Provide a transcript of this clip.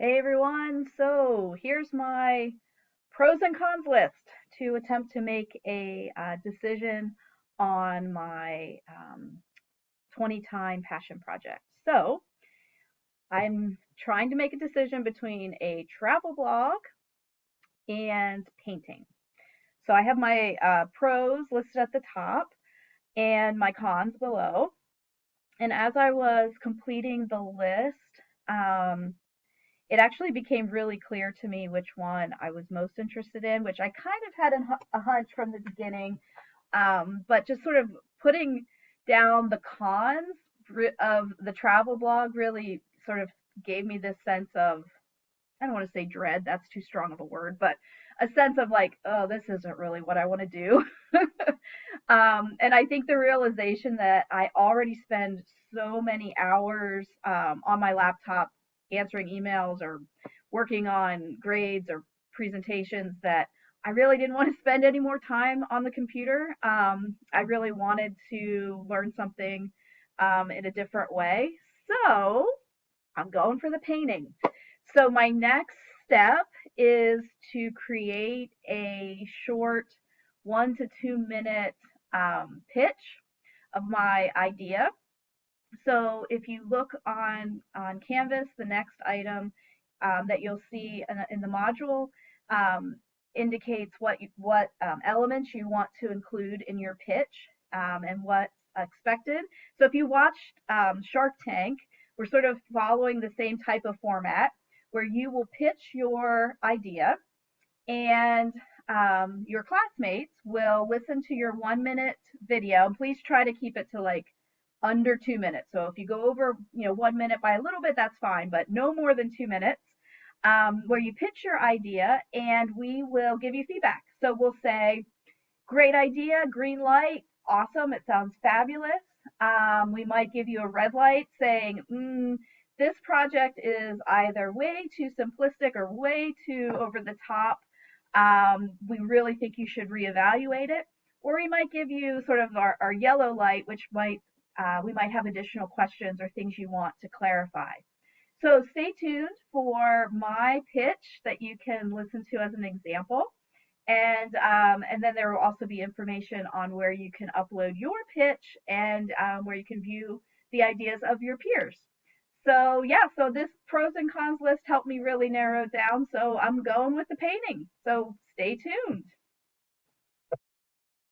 Hey everyone, so here's my pros and cons list to attempt to make a decision on my 20 time passion project. So I'm trying to make a decision between a travel blog and painting. So I have my pros listed at the top and my cons below. And as I was completing the list, um, it actually became really clear to me which one I was most interested in, which I kind of had a hunch from the beginning. But just sort of putting down the cons of the travel blog really sort of gave me this sense of, I don't want to say dread, that's too strong of a word, but a sense of like, oh, this isn't really what I want to do. And I think the realization that I already spend so many hours on my laptop answering emails or working on grades or presentations that I really didn't want to spend any more time on the computer. I really wanted to learn something in a different way. So I'm going for the painting. So my next step is to create a short 1 to 2 minute pitch of my idea. So if you look on Canvas, the next item that you'll see in the module um, indicates what elements you want to include in your pitch and what's expected. So if you watched Shark Tank, we're sort of following the same type of format where you will pitch your idea and your classmates will listen to your 1 minute video. Please try to keep it to like under 2 minutes. So if you go over, 1 minute by a little bit, that's fine, but no more than 2 minutes. Where you pitch your idea and we will give you feedback. So we'll say, great idea, green light, awesome, it sounds fabulous. We might give you a red light saying, this project is either way too simplistic or way too over the top. We really think you should reevaluate it. Or we might give you sort of our yellow light, which we might have additional questions or things you want to clarify. So stay tuned for my pitch that you can listen to as an example. And then there will also be information on where you can upload your pitch and where you can view the ideas of your peers. So yeah, so this pros and cons list helped me really narrow down. So I'm going with the painting. So stay tuned.